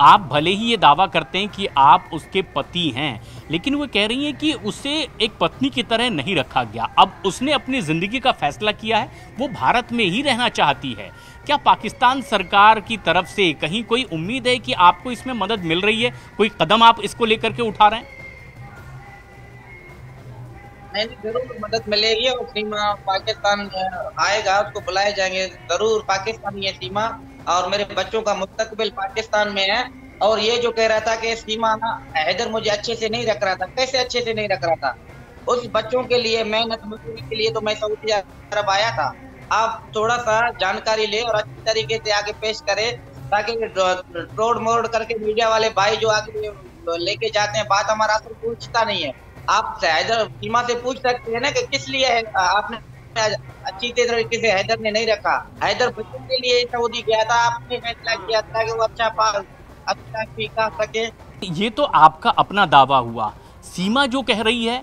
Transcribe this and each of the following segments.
आप भले ही ये दावा करते हैं कि आप उसके पति हैं, लेकिन वो कह रही हैं कि उसे एक पत्नी की तरह नहीं रखा गया। अब उसने अपनी जिंदगी का फैसला किया है, वो भारत में ही रहना चाहती है। क्या पाकिस्तान सरकार की तरफ से कहीं कोई उम्मीद है कि आपको इसमें मदद मिल रही है, कोई कदम आप इसको लेकर के उठा रहे हैं? नहीं, जरूर मदद मिलेगी और सीमा पाकिस्तान आएगा, उसको बुलाए जाएंगे जरूर। पाकिस्तान ये सीमा और मेरे बच्चों का मुस्तकबिल पाकिस्तान में है। और ये जो कह रहा था कि सीमा ना हैदर मुझे अच्छे से नहीं रख रहा था, कैसे अच्छे से नहीं रख रहा था? उस बच्चों के लिए मेहनत मजदूरी के लिए तो मैं सऊदी अरब आया था। आप थोड़ा सा जानकारी ले और अच्छी तरीके से आगे पेश करें, ताकि रोड मोड़ करके मीडिया वाले भाई जो आगे लेके जाते हैं बात, हमारा असर पूछता नहीं है। आप हैदर सीमा से पूछ सकते हैं ना कि किस लिए है आपने अच्छी तरीके से हैदर ने नहीं रखा। हैदर बच्चों के लिए सऊदी गया था, आपने फैसला किया था कि वो अच्छा सीखा सके। ये तो आपका अपना दावा हुआ। सीमा जो कह रही है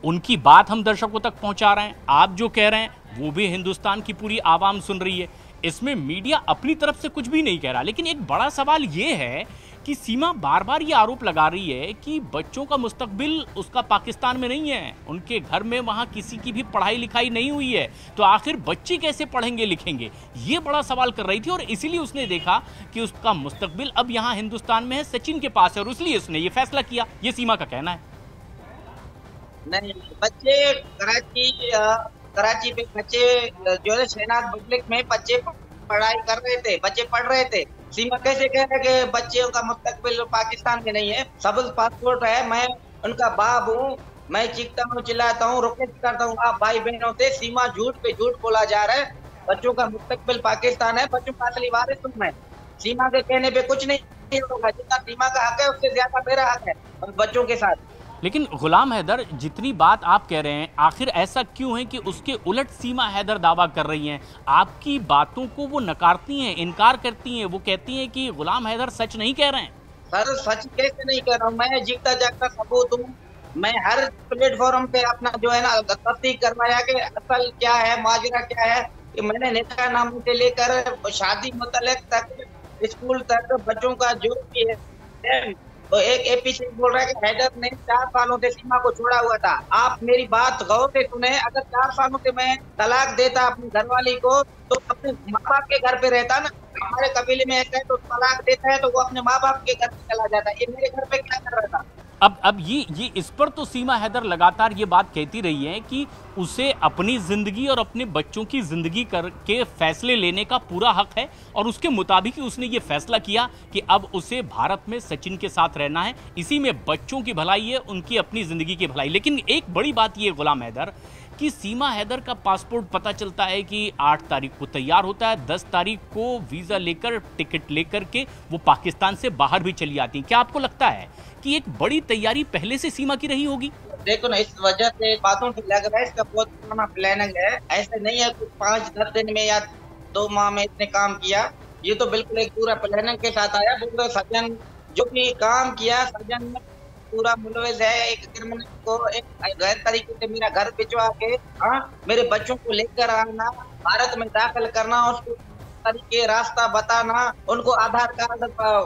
उनकी बात हम दर्शकों तक पहुंचा रहे हैं, आप जो कह रहे हैं वो भी हिंदुस्तान की पूरी आवाम सुन रही है। इसमें मीडिया अपनी तरफ से कुछ भी नहीं कह रहा, लेकिन एक बड़ा सवाल ये है कि सीमा बार बार ये आरोप लगा रही है कि बच्चों का मुस्तकबिल उसका पाकिस्तान में नहीं है, उनके घर में वहां किसी की भी पढ़ाई लिखाई नहीं हुई है, तो आखिर बच्चे कैसे पढ़ेंगे लिखेंगे, ये बड़ा सवाल कर रही थी। और इसीलिए उसने देखा कि उसका मुस्तकबिल अब यहाँ हिंदुस्तान में है, सचिन के पास है, और इसलिए उसने ये फैसला किया। ये सीमा का कहना है। नहीं, बच्चे कराची पे बच्चे जो है शहनाज पब्लिक में बच्चे पढ़ाई कर रहे थे, बच्चे पढ़ रहे थे। सीमा कैसे कह रहे कि बच्चों का मुस्तकबिल पाकिस्तान में नहीं है? सबज पासपोर्ट है, मैं उनका बाप हूँ, मैं चीखता हूँ चिल्लाता हूँ रिक्वेस्ट करता हूँ आप भाई बहनों से। सीमा झूठ पे झूठ बोला जा रहा है, बच्चों का मुस्तकबिल पाकिस्तान है, बच्चों का असली वारिस तुम है। सीमा के कहने पे कुछ नहीं होगा, जितना सीमा का हक है उससे ज्यादा मेरा हक है बच्चों के साथ। लेकिन गुलाम हैदर, जितनी बात आप कह रहे हैं, आखिर ऐसा क्यों है कि उसके उलट सीमा हैदर दावा कर रही हैं? आपकी बातों को वो नकारती हैं, इनकार करती हैं, वो कहती हैं कि गुलाम हैदर सच नहीं कह रहे हैं। सर सच कैसे नहीं कह रहा हूँ, मैं जीता जागता सबूत हूँ। मैं हर प्लेटफॉर्म पे अपना जो है ना तस्दीक करवाया कि असल क्या है, माजरा क्या है। कि मैंने नेता नाम से लेकर शादी मुतल्लिक तक, स्कूल तक, बच्चों का जो भी है। तो एक एपीसी बोल रहा है कि हैदर ने 4 सालों से सीमा को छोड़ा हुआ था। आप मेरी बात गौर से सुने, अगर 4 सालों से मैं तलाक देता अपनी घरवाली को, तो अपने माँ बाप के घर पे रहता ना। हमारे कबीले में ऐसा है, तो तलाक देता है तो वो अपने माँ बाप के घर पे चला जाता है। ये मेरे घर पे क्या कर रहा था? अब ये इस पर तो सीमा हैदर लगातार ये बात कहती रही है कि उसे अपनी जिंदगी और अपने बच्चों की जिंदगी करके फैसले लेने का पूरा हक है, और उसके मुताबिक ही उसने ये फैसला किया कि अब उसे भारत में सचिन के साथ रहना है। इसी में बच्चों की भलाई है, उनकी अपनी जिंदगी की भलाई। लेकिन एक बड़ी बात ये गुलाम हैदर कि सीमा हैदर का पासपोर्ट पता चलता है कि 8 तारीख को तैयार होता है, 10 तारीख को वीजा लेकर, टिकट लेकर के वो पाकिस्तान से बाहर भी चली आती हैं। क्या आपको लगता है कि एक बड़ी तैयारी पहले से सीमा की रही होगी? देखो ना, इस वजह से बातों से लग रहा है इसका बहुत पुराना प्लानिंग है। ऐसे नहीं है कुछ 5-10 दिन में या 2 माह में इसने काम किया। ये तो बिल्कुल एक पूरा प्लानिंग के साथ आया। बिल्कुल सज्जन जो भी काम किया, सज्जन में पूरा मुलविस है। एक क्रिमिनल को एक गैर तरीके से मेरा घर भिजवा के, हाँ, मेरे बच्चों को लेकर आना, भारत में दाखिल करना, उसको तरीके रास्ता बताना, उनको आधार कार्ड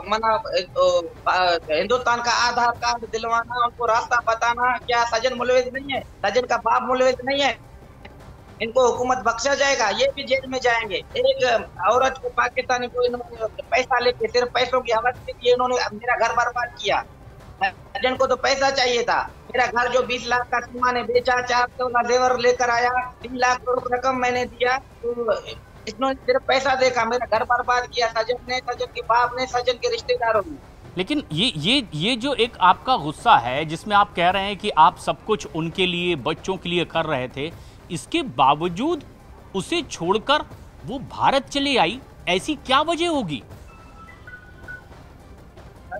मना हिंदुस्तान का आधार कार्ड दिलवाना, उनको रास्ता बताना। क्या सजन मुलविस नहीं है? सजन का बाप मुलविस नहीं है? इनको हुकूमत बख्शा जाएगा? ये भी जेल में जाएंगे। एक औरत को पाकिस्तानी को इन्होंने पैसा लेके, सिर्फ पैसों की हवस के लिए इन्होंने मेरा घर बर्बाद किया। सजन को तो पैसा चाहिए था। मेरा घर जो 20 लाख का सीमा ने बेचा, 4 तोला जेवर लेकर आया, 3 लाख करोड़ रकम मैंने दिया, तो इन्होंने सिर्फ पैसा देखा, मेरा घर बर्बाद किया सजन ने, सजन के बाप ने, सजन के रिश्तेदारों ने। लेकिन ये जो एक आपका गुस्सा है, जिसमें आप कह रहे हैं कि आप सब कुछ उनके लिए, बच्चों के लिए कर रहे थे, इसके बावजूद उसे छोड़कर वो भारत चली आई, ऐसी क्या वजह होगी?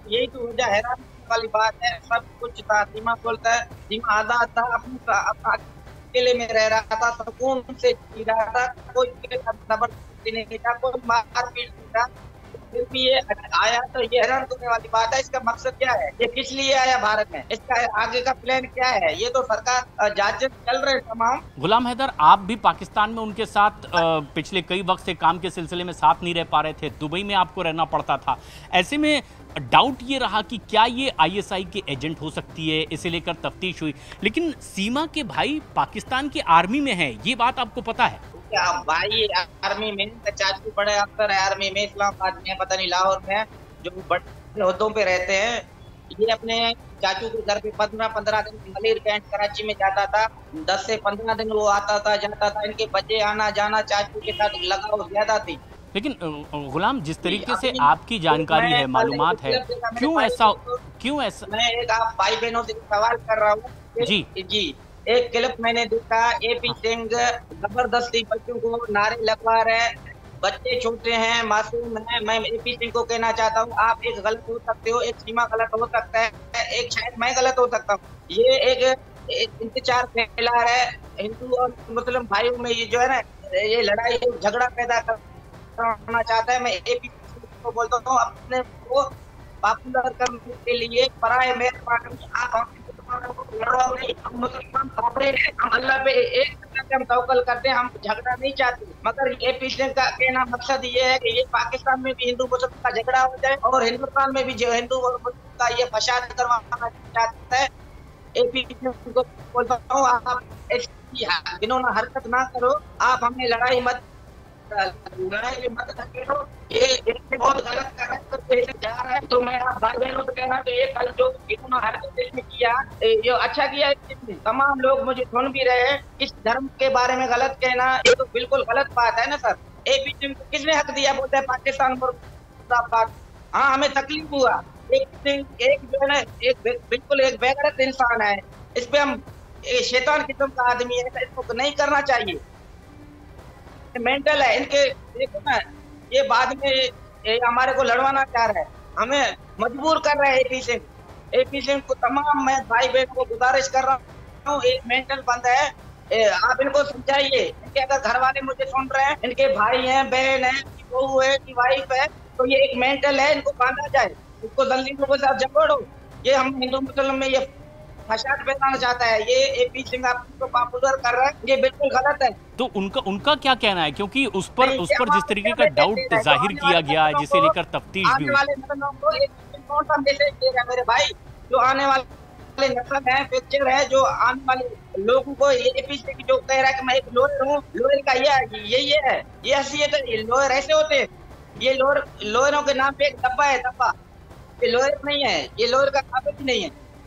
यही तो वजह हैरान वाली बात है। सब कुछ था, सीमा बोलता है, सीमा आजाद था, अपना अकेले में रह रहा था, सुकून से जी रहा था, कोई जबरदस्ती नहीं था, कोई मारपीट नहीं था। फिर भी ये आया तो ये हैरान करने वाली बात है। इसका मकसद क्या है, ये किस लिए आया भारत में, इसका आगे का प्लान क्या है, ये तो सरकार जांच चल रहे तमाम। गुलाम हैदर, आप भी पाकिस्तान में उनके साथ पिछले कई वक्त से काम के सिलसिले में साथ नहीं रह पा रहे थे, दुबई में आपको रहना पड़ता था। ऐसे में डाउट ये रहा कि क्या ये आईएसआई के एजेंट हो सकती है, इसे लेकर तफ्तीश हुई। लेकिन सीमा के भाई पाकिस्तान की आर्मी में है, ये बात आपको पता है? क्या भाई, आर्मी में चाचू बड़े अफसर है, आर्मी में इस्लामाबाद में, पता नहीं लाहौर में, जो बड़े ओहदों पे रहते हैं। ये अपने चाचू के घर पे 15-15 दिन मलिर कैंट कराची में जाता था, 10 से 15 दिन वो आता था जाता था। इनके बच्चे आना जाना चाचू के साथ लगाव ज्यादा थी। लेकिन गुलाम, जिस तरीके से आपकी जानकारी है, मालूमात है, क्यों ऐसा मैं एक आप भाई बहनों से सवाल कर रहा हूँ जी। एक क्लिप मैंने देखा, एपी सिंह जबरदस्ती बच्चों को नारे लगवा रहे हैं, बच्चे छोटे हैं, मासूम हैं। मैं एपी सिंह को कहना चाहता हूँ, आप एक गलत हो सकते हो, एक सीमा गलत हो सकता है, एक शायद मैं गलत हो सकता हूँ। ये एक इंतजार फैला है हिंदू और मुस्लिम भाइयों में, ये जो है ना, ये लड़ाई झगड़ा पैदा करना चाहता है। मैं एपी सिंह को बोलता हूँ, अपने को पॉपुलर करने के लिए पराए मेहरबानी आप हम अल्लाह पे एक हम तवक्कल करते हैं, हम झगड़ा नहीं चाहते। मगर ये पीछे का कहना मकसद ये है कि ये पाकिस्तान में भी हिंदू मुस्लिम का झगड़ा हो जाए और हिंदुस्तान में भी जो हिंदू और मुस्लिम का ये फसाद करवाना चाहता है। एपी को बोलता हूँ, आप इन्होंने हरकत ना करो, आप हमें लड़ाई मत ये बहुत गलत जा रहा है। तो मैं आप भाई बहनों से कहना तो ये कल जो इन्होंने हरकत किया, ये अच्छा किया। तमाम लोग मुझे सुन भी रहे हैं, इस धर्म के बारे में गलत कहना ये तो बिल्कुल गलत बात है ना सर। एपी सिंह को किसने हक दिया, बोलते हैं पाकिस्तान मुर्दाबाद। हाँ, हमें तकलीफ हुआ। एक जो है ना, एक बिल्कुल एक बेगैरत इंसान है, इस पे हम शैतान किस्म का आदमी है, इसको नहीं करना चाहिए। मेंटल है इनके, देखो ना, ये बाद में ये हमारे को लड़वाना चाह रहा है, हमें मजबूर कर रहा है एपी सिंह। एपी सिंह को तमाम मैं भाई बहन को गुजारिश कर रहा हूँ, एक मेंटल बंद है, आप इनको समझाइए। इनके अगर घर वाले मुझे सुन रहे हैं, इनके भाई हैं, बहन है, बहू है, वाइफ है, तो ये एक मेंटल है, इनको बांधा जाए, इसको जल्दी के साथ जकड़ो। ये हम हिंदू मुस्लिम में ये फसाद फैलाना चाहता है, ये एपी सिंह आपको पॉपुलर कर रहा है, ये बिल्कुल गलत है। तो उनका क्या कहना है, क्योंकि उस पर जिस तरीके का डाउट जाहिर किया गया है, जिसे लेकर तफ्तीश भी हुई। कौन सा मैसेज दे रहा है मेरे भाई, जो आने वाले नस्ल है, फ्यूचर है, जो आने वाले लोगों को ये एपी सिंह जो कह रहा है कि मैं एक लोअर हूँ, लोअर का यही है, ये हैसियत है। लोअर ऐसे होते हैं, ये लोअरों के नाम पे एक डब्बा है, डब्बा। ये लोअर नहीं है, ये लोअर का काबिल भी नहीं है।